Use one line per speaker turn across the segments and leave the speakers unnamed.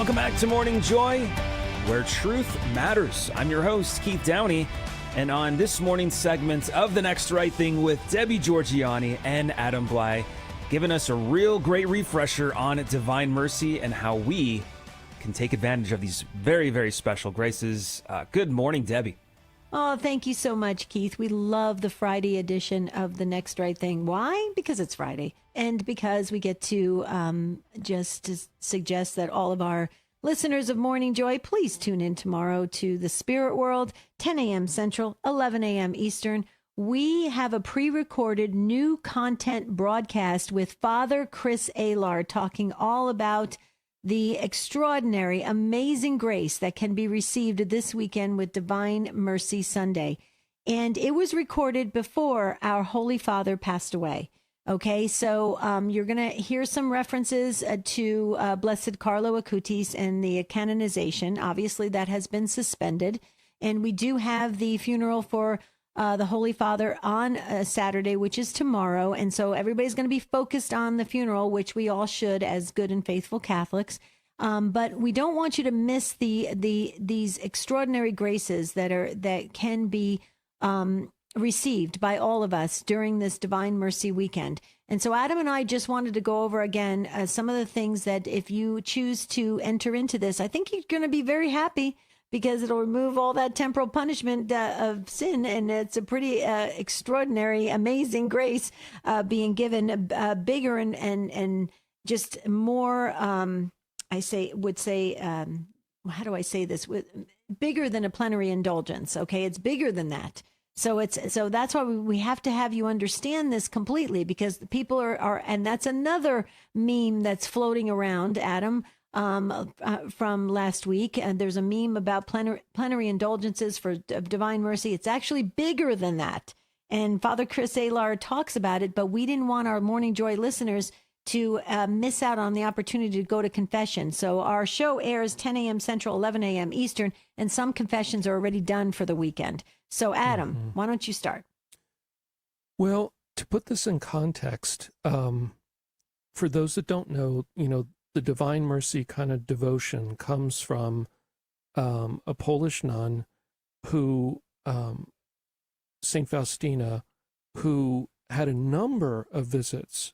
Welcome back to Morning Joy, where truth matters. I'm your host, Keith Downey, and on this morning's segment of The Next Right Thing with Debbie Georgianni and Adam Blai, giving us a real great refresher on divine mercy and how we can take advantage of these very, very special graces. Good morning, Debbie.
Oh, thank you so much, Keith. We love the Friday edition of The Next Right Thing. Why? Because it's Friday. And because we get to just to suggest that all of our listeners of Morning Joy, please tune in tomorrow to the Spirit World, 10 a.m. Central, 11 a.m. Eastern. We have a pre-recorded new content broadcast with Father Chris Alar talking all about the extraordinary, amazing grace that can be received this weekend with Divine Mercy Sunday. And it was recorded before our Holy Father passed away. Okay, so you're going to hear some references to Blessed Carlo Acutis and the canonization. Obviously, that has been suspended. And we do have the funeral for the Holy Father on Saturday, which is tomorrow. And so everybody's going to be focused on the funeral, which we all should as good and faithful Catholics. But we don't want you to miss these extraordinary graces that can be received by all of us during this Divine Mercy weekend. And so Adam and I just wanted to go over again some of the things that if you choose to enter into this, I think you're going to be very happy, because it'll remove all that temporal punishment of sin. And it's a pretty extraordinary, amazing grace being given bigger and just more, how do I say this? Bigger than a plenary indulgence. Okay. It's bigger than that. So that's why we have to have you understand this completely, because the people are, and that's another meme that's floating around, Adam, from last week. And there's a meme about plenary indulgences for Divine Mercy. It's actually bigger than that. And Father Chris Alar talks about it, but we didn't want our Morning Joy listeners to miss out on the opportunity to go to confession. So our show airs 10 a.m. Central, 11 a.m. Eastern, and some confessions are already done for the weekend. So Adam, why don't you start?
Well, to put this in context, for those that don't know, the Divine Mercy kind of devotion comes from a Polish nun who, St. Faustina, who had a number of visits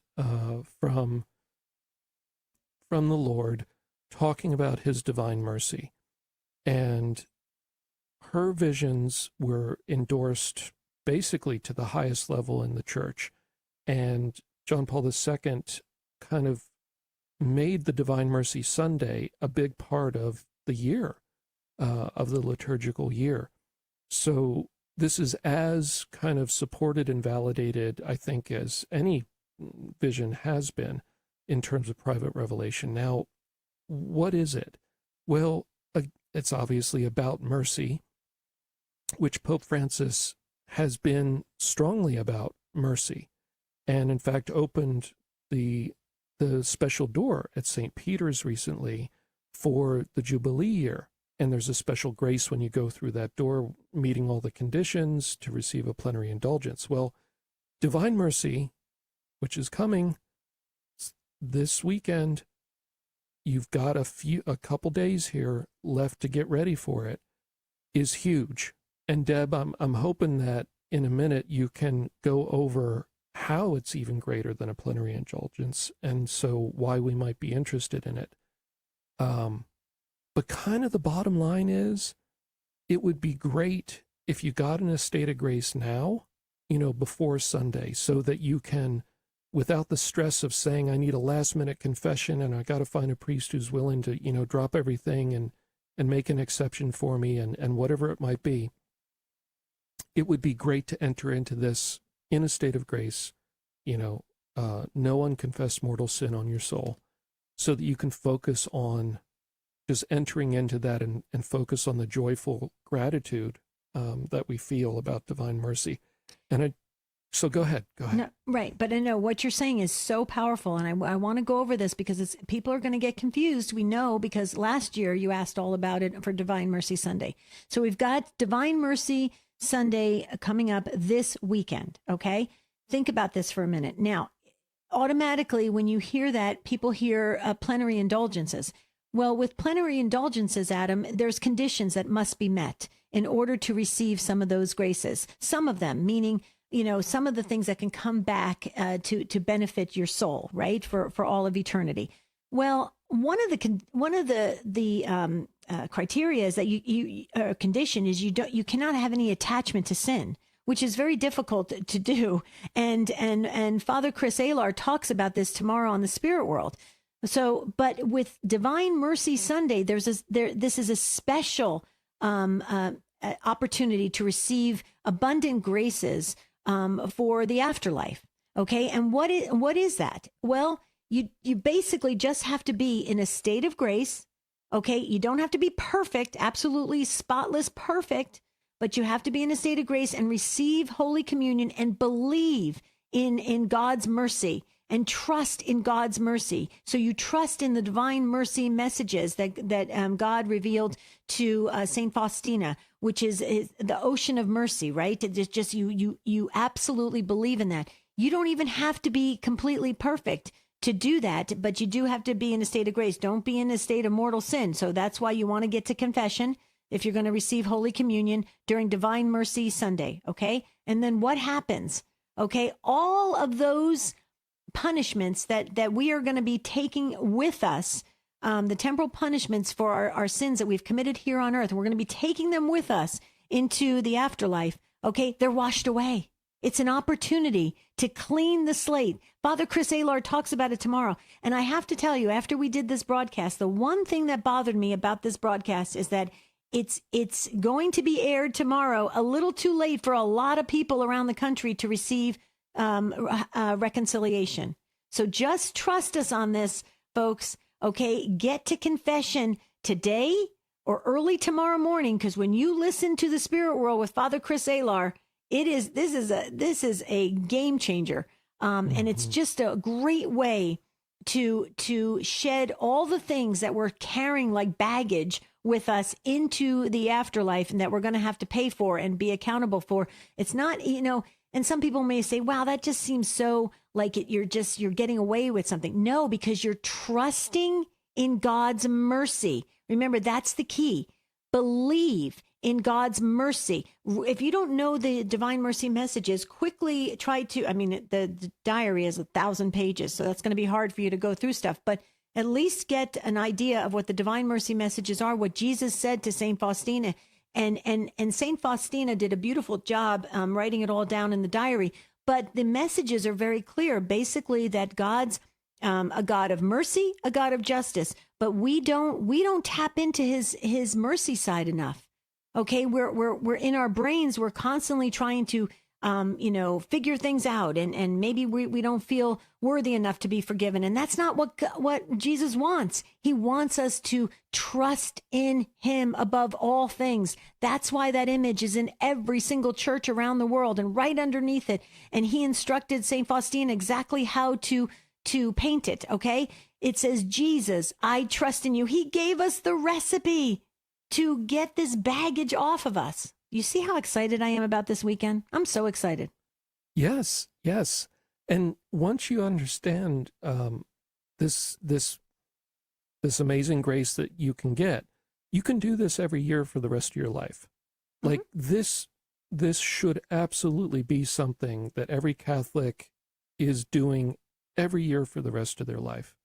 from the Lord talking about his divine mercy. And her visions were endorsed basically to the highest level in the church. And John Paul II kind of made the Divine Mercy Sunday a big part of the year, of the liturgical year. So this is as kind of supported and validated, I think, as any vision has been in terms of private revelation. Now, what is it? Well, it's obviously about mercy, which Pope Francis has been strongly about mercy, and in fact opened the special door at St. Peter's recently for the Jubilee year. And there's a special grace when you go through that door, meeting all the conditions to receive a plenary indulgence. Well, Divine Mercy, which is coming this weekend, you've got a couple days here left to get ready for it, is huge. And Deb, I'm hoping that in a minute you can go over how it's even greater than a plenary indulgence, and so why we might be interested in it. But kind of the bottom line is, it would be great if you got in a state of grace now, before Sunday, so that you can, without the stress of saying, I need a last minute confession and I got to find a priest who's willing to, drop everything and make an exception for me and whatever it might be. It would be great to enter into this in a state of grace, no unconfessed mortal sin on your soul, so that you can focus on just entering into that and focus on the joyful gratitude that we feel about divine mercy. So go ahead.
No, right. But I know what you're saying is so powerful. And I want to go over this because people are going to get confused. We know because last year you asked all about it for Divine Mercy Sunday. So we've got Divine Mercy Sunday coming up this weekend. Okay. Think about this for a minute. Now, automatically, when you hear that, people hear plenary indulgences. Well, with plenary indulgences, Adam, there's conditions that must be met in order to receive some of those graces. Some of them, meaning, some of the things that can come back to benefit your soul, right, for all of eternity. Well, one of the criteria is that you condition is you cannot have any attachment to sin, which is very difficult to do. And Father Chris Alar talks about this tomorrow on the Spirit World. So, but with Divine Mercy Sunday, this is a special opportunity to receive abundant graces for the afterlife. Okay, and what is that? Well, you basically just have to be in a state of grace. Okay, you don't have to be perfect, absolutely spotless perfect, but you have to be in a state of grace and receive Holy Communion and believe in God's mercy and trust in God's mercy. So you trust in the divine mercy messages that God revealed to Saint Faustina, which is the ocean of mercy, right? It's just you absolutely believe in that. You don't even have to be completely perfect to do that, but you do have to be in a state of grace. Don't be in a state of mortal sin. So that's why you want to get to confession if you're going to receive Holy Communion during Divine Mercy Sunday, okay? And then what happens? Okay, all of those punishments that we are going to be taking with us, the temporal punishments for our sins that we've committed here on earth, we're going to be taking them with us into the afterlife. Okay, they're washed away. It's an opportunity to clean the slate. Father Chris Alar talks about it tomorrow. And I have to tell you, after we did this broadcast, the one thing that bothered me about this broadcast is that it's going to be aired tomorrow, a little too late for a lot of people around the country to receive reconciliation. So just trust us on this, folks. Okay, get to confession today or early tomorrow morning, because when you listen to the Spirit World with Father Chris Alar, this is a game changer, and it's just a great way to shed all the things that we're carrying like baggage with us into the afterlife, and that we're going to have to pay for and be accountable for. It's not, and some people may say, wow, that just seems so like you're getting away with something. No, because you're trusting in God's mercy. Remember, that's the key. Believe in God's mercy. If you don't know the divine mercy messages, quickly try to, the diary is 1,000 pages, so that's going to be hard for you to go through stuff, but at least get an idea of what the divine mercy messages are, what Jesus said to Saint Faustina. And Saint Faustina did a beautiful job writing it all down in the diary. But the messages are very clear, basically that God's a God of mercy, a God of justice. But we don't tap into his mercy side enough. Okay, we're in our brains. We're constantly trying to figure things out, and maybe we don't feel worthy enough to be forgiven. And that's not what Jesus wants. He wants us to trust in him above all things. That's why that image is in every single church around the world and right underneath it. And he instructed Saint Faustina exactly how to paint it. Okay, it says, Jesus, I trust in you. He gave us the recipe to get this baggage off of us. You see how excited I am about this weekend? I'm so excited.
Yes. And once you understand this amazing grace that you can get, you can do this every year for the rest of your life. Mm-hmm. Like this should absolutely be something that every Catholic is doing every year for the rest of their life.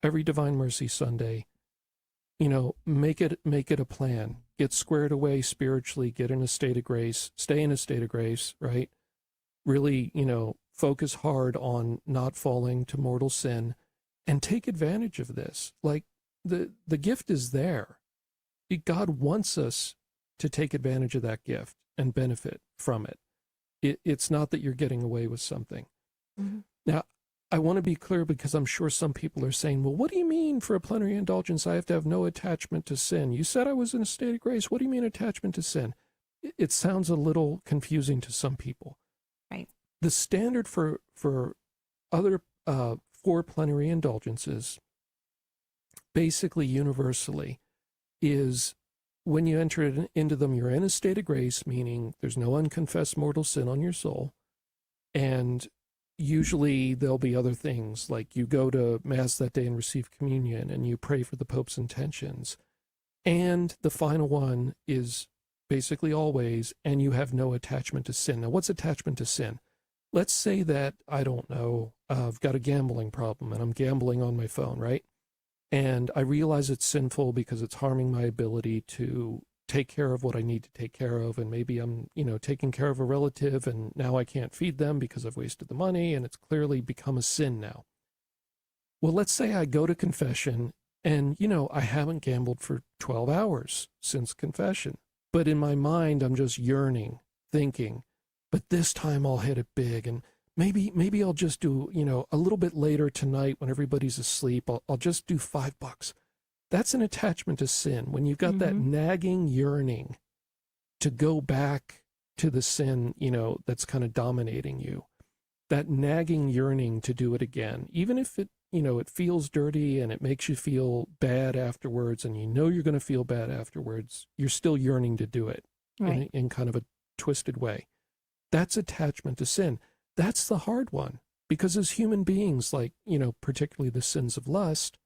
Every Divine Mercy Sunday, make it a plan. Get squared away spiritually, get in a state of grace, stay in a state of grace, right? Really, focus hard on not falling to mortal sin and take advantage of this. Like the gift is there. God wants us to take advantage of that gift and benefit from it. It's not that you're getting away with something. Mm-hmm. Now, I want to be clear, because I'm sure some people are saying, well, what do you mean for a plenary indulgence I have to have no attachment to sin? You said I was in a state of grace. What do you mean attachment to sin? It sounds a little confusing to some people.
Right.
The standard for other for plenary indulgences, basically universally, is when you enter into them, you're in a state of grace, meaning there's no unconfessed mortal sin on your soul, and usually there'll be other things, like you go to Mass that day and receive communion and you pray for the Pope's intentions. And the final one is basically always, and you have no attachment to sin. Now, what's attachment to sin? Let's say that, I don't know, I've got a gambling problem and I'm gambling on my phone, right? And I realize it's sinful because it's harming my ability to take care of what I need to take care of. And maybe I'm, taking care of a relative and now I can't feed them because I've wasted the money and it's clearly become a sin now. Well, let's say I go to confession and, I haven't gambled for 12 hours since confession. But in my mind, I'm just yearning, thinking, but this time I'll hit it big. And maybe I'll just do, a little bit later tonight when everybody's asleep, I'll just do $5. That's an attachment to sin. When you've got that nagging yearning to go back to the sin, that's kind of dominating you, that nagging yearning to do it again, even if it, it feels dirty and it makes you feel bad afterwards, and you're going to feel bad afterwards, you're still yearning to do it
right.
in kind of a twisted way. That's attachment to sin. That's the hard one, because as human beings, like, particularly the sins of lust,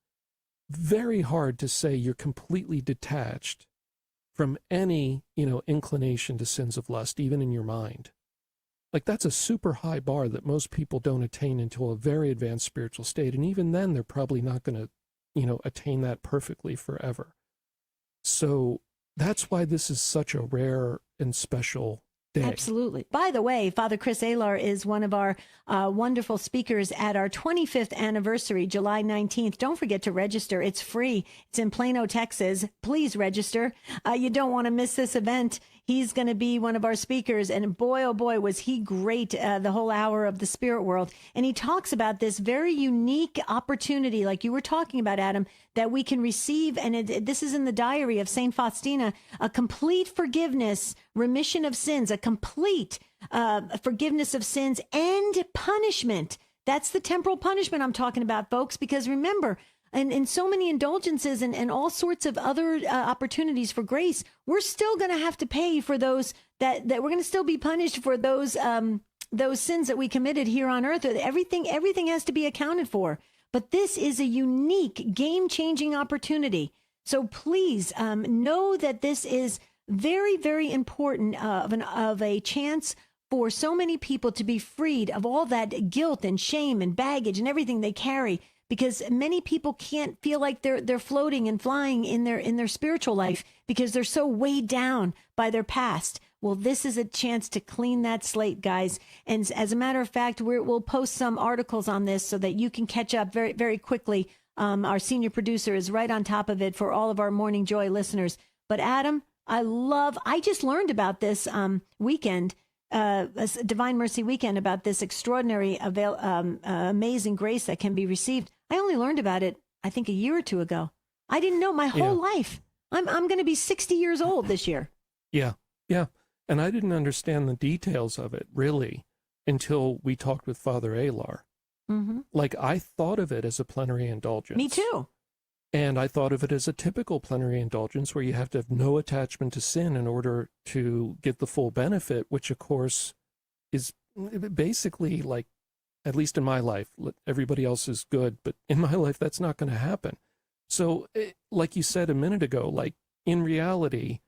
very hard to say you're completely detached from any, inclination to sins of lust, even in your mind. Like, that's a super high bar that most people don't attain until a very advanced spiritual state. And even then, they're probably not going to, attain that perfectly forever. So that's why this is such a rare and special day.
Absolutely. By the way, Father Chris Alar is one of our wonderful speakers at our 25th anniversary, July 19th. Don't forget to register. It's free. It's in Plano, Texas. Please register. You don't want to miss this event. He's going to be one of our speakers. And boy, oh boy, was he great the whole hour of the spirit world. And he talks about this very unique opportunity, like you were talking about, Adam, that we can receive. And this is in the diary of St. Faustina, a complete forgiveness, remission of sins, a complete forgiveness of sins and punishment. That's the temporal punishment I'm talking about, folks, because remember, in so many indulgences and all sorts of other opportunities for grace, we're still going to have to pay for those that we're going to still be punished for those sins that we committed here on earth. Everything has to be accounted for. But this is a unique, game-changing opportunity. So please know that this is very, very important of a chance for so many people to be freed of all that guilt and shame and baggage and everything they carry, because many people can't feel like they're floating and flying in their spiritual life because they're so weighed down by their past. Well, this is a chance to clean that slate, guys. And as a matter of fact, we'll post some articles on this so that you can catch up very, very quickly. Our senior producer is right on top of it for all of our Morning Joy listeners. But Adam, I just learned about this weekend, Divine Mercy Weekend, about this extraordinary, amazing grace that can be received. I only learned about it, I think, a year or two ago. I didn't know my whole life. I'm going to be 60 years old this year.
Yeah. And I didn't understand the details of it, really, until we talked with Father Alar.
Mm-hmm.
Like, I thought of it as a plenary indulgence.
Me too.
And I thought of it as a typical plenary indulgence where you have to have no attachment to sin in order to get the full benefit, which, of course, is basically, like, at least in my life, everybody else is good, but in my life, that's not going to happen. So, like you said a minute ago, like, in reality,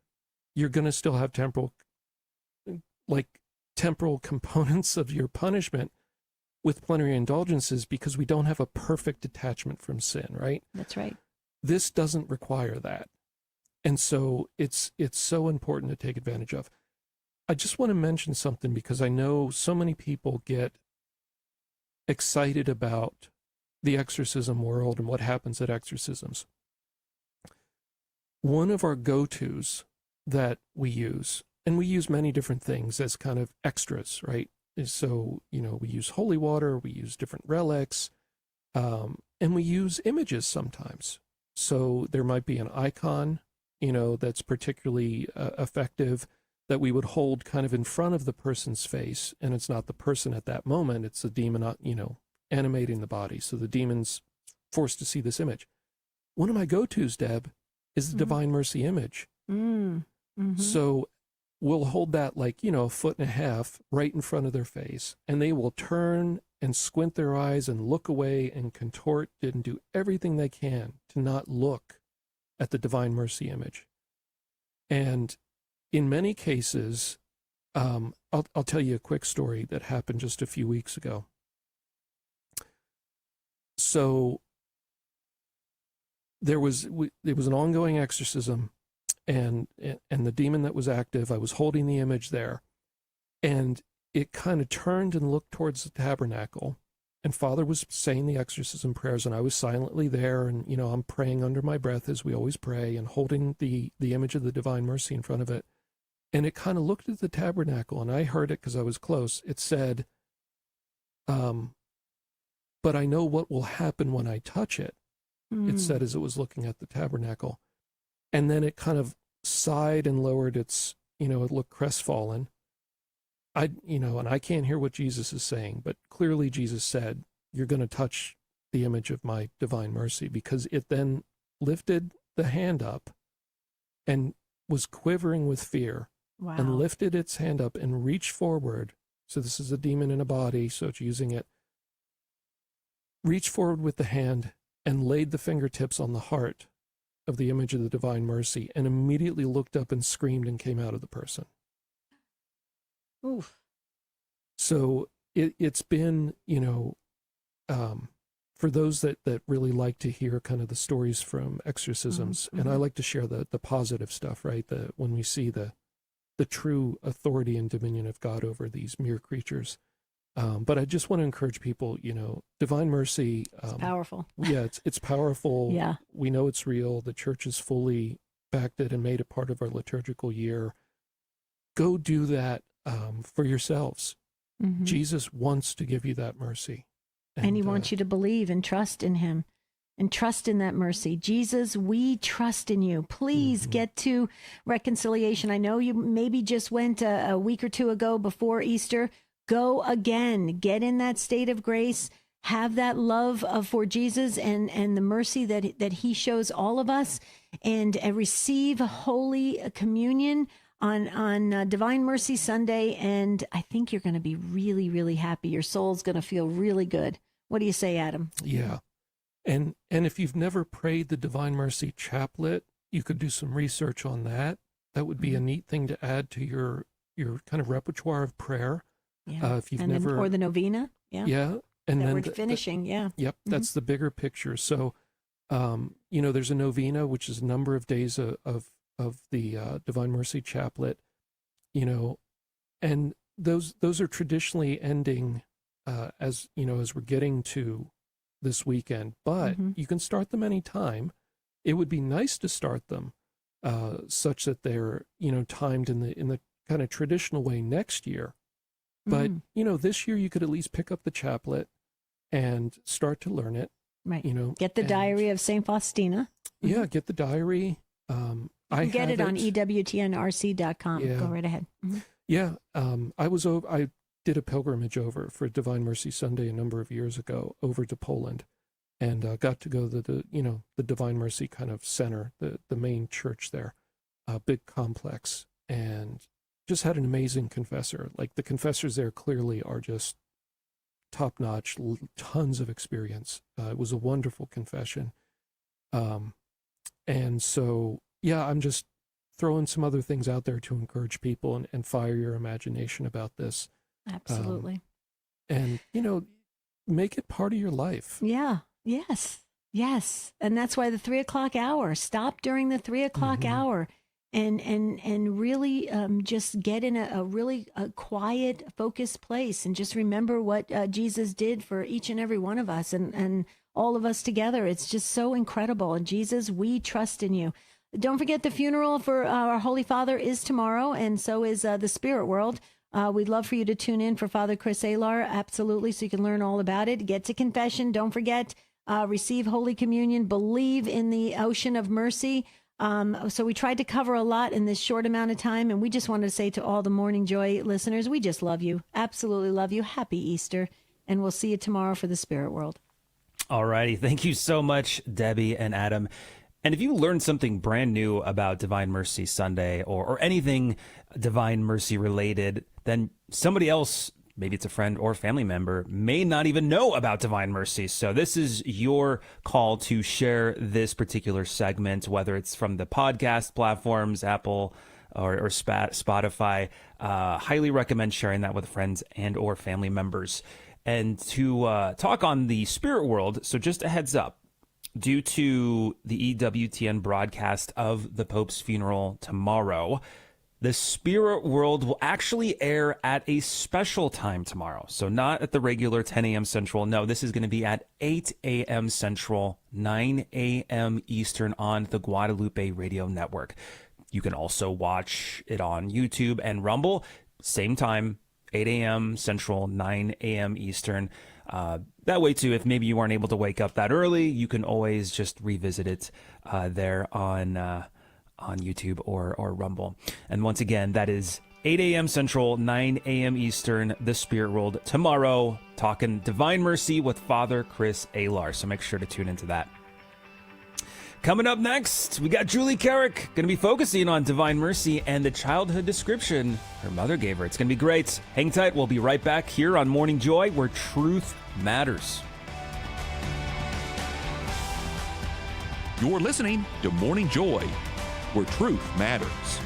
you're going to still have temporal components of your punishment with plenary indulgences, because we don't have a perfect detachment from sin, right?
That's right.
This doesn't require that. And so it's so important to take advantage of. I just want to mention something, because I know so many people get excited about the exorcism world and what happens at exorcisms. One of our go-tos that we use, and we use many different things as kind of extras, right? So, we use holy water, we use different relics, and we use images sometimes. So there might be an icon, that's particularly effective, that we would hold kind of in front of the person's face, and it's not the person at that moment, it's the demon, animating the body. So the demon's forced to see this image. One of my go-tos, Deb, is the Divine Mercy image.
Mm-hmm.
So we'll hold that, like, a foot and a half right in front of their face, and they will turn and squint their eyes and look away and contort and do everything they can to not look at the divine mercy image. And in many cases, I'll tell you a quick story that happened just a few weeks ago. So it was an ongoing exorcism, and the demon that was active, I was holding the image there, and it kind of turned and looked towards the tabernacle, and Father was saying the exorcism prayers, and I was silently there, and I'm praying under my breath as we always pray, and holding the image of the divine mercy in front of it. And it kind of looked at the tabernacle, and I heard it because I was close. It said, but I know what will happen when I touch it. It said as it was looking at the tabernacle. And then it kind of sighed and lowered its, it looked crestfallen. And I can't hear what Jesus is saying, but clearly Jesus said, you're going to touch the image of my divine mercy, because it then lifted the hand up and was quivering with fear.
Wow.
And lifted its hand up and reached forward. So this is a demon in a body, so it's using it. Reached forward with the hand and laid the fingertips on the heart of the image of the divine mercy, and immediately looked up and screamed and came out of the person.
Oof.
So it's been, for those that really like to hear kind of the stories from exorcisms,
Mm-hmm.
and I like to share the positive stuff, right? When we see the true authority and dominion of God over these mere creatures. But I just want to encourage people, divine mercy.
It's powerful.
Yeah, it's powerful.
Yeah.
We know it's real. The church has fully backed it and made it part of our liturgical year. Go do that for yourselves.
Mm-hmm.
Jesus wants to give you that mercy.
And he wants you to believe and trust in him and trust in that mercy. Jesus, we trust in you. Please get to reconciliation. I know you maybe just went a week or two ago before Easter. Go again. Get in that state of grace. Have that love for Jesus and the mercy that he shows all of us, and receive Holy Communion on Divine Mercy Sunday. And I think you're going to be really, really happy. Your soul's going to feel really good. What do you say, Adam?
Yeah. And if you've never prayed the Divine Mercy Chaplet, you could do some research on that. That would be a neat thing to add to your kind of repertoire of prayer.
Yeah.
If you've
or the novena. Yeah.
Yeah. And
that
then
we're finishing. Yeah.
Yep. That's the bigger picture. So, there's a novena, which is a number of days of the Divine Mercy Chaplet, and those are traditionally ending as we're getting to this weekend, but you can start them anytime. It would be nice to start them such that they're timed in the kind of traditional way next year. But this year you could at least pick up the chaplet and start to learn it.
Right. Get the diary of Saint Faustina.
Yeah, get the diary.
I get it on ewtnrc.com.
Yeah.
Go right ahead.
Yeah, I did a pilgrimage over for Divine Mercy Sunday a number of years ago over to Poland, and got to go to the Divine Mercy kind of center, the main church there, big complex, and just had an amazing confessor. Like, the confessors there clearly are just top notch, tons of experience. It was a wonderful confession, and so yeah, I'm just throwing some other things out there to encourage people and fire your imagination about this.
Absolutely.
And, make it part of your life.
Yeah. Yes. Yes. And that's why the 3:00 hour, stop during the 3:00 hour and really just get in a really quiet, focused place, and just remember what Jesus did for each and every one of us and all of us together. It's just so incredible. And Jesus, we trust in you. Don't forget, the funeral for our Holy Father is tomorrow, and so is the Spirit World. We'd love for you to tune in for Father Chris Alar, absolutely, so you can learn all about it. Get to confession. Don't forget, receive Holy Communion. Believe in the ocean of mercy. So we tried to cover a lot in this short amount of time, and we just wanted to say to all the Morning Joy listeners, we just love you, absolutely love you. Happy Easter, and we'll see you tomorrow for the Spirit World.
All righty. Thank you so much, Debbie and Adam. And if you learned something brand new about Divine Mercy Sunday or anything Divine Mercy related, then somebody else maybe it's a friend or family member, may not even know about Divine Mercy. So this is your call to share this particular segment, whether it's from the podcast platforms, Apple or Spotify. Highly recommend sharing that with friends and or family members. And to talk on the spirit world, so just a heads up, due to the EWTN broadcast of the Pope's funeral tomorrow, the spirit world will actually air at a special time tomorrow. So not at the regular 10 a.m. Central. No, this is going to be at 8 a.m. Central, 9 a.m. Eastern on the Guadalupe Radio Network. You can also watch it on YouTube and Rumble. Same time, 8 a.m. Central, 9 a.m. Eastern. That way, too, if maybe you weren't able to wake up that early, you can always just revisit it there on YouTube or Rumble. And once again, that is 8 a.m. Central, 9 a.m. Eastern, the Spirit World tomorrow, talking Divine Mercy with Father Chris Alar. So make sure to tune into that. Coming up next, we got Julie Carrick, going to be focusing on Divine Mercy and the childhood description her mother gave her. It's going to be great. Hang tight. We'll be right back here on Morning Joy, where truth matters.
You're listening to Morning Joy, where truth matters.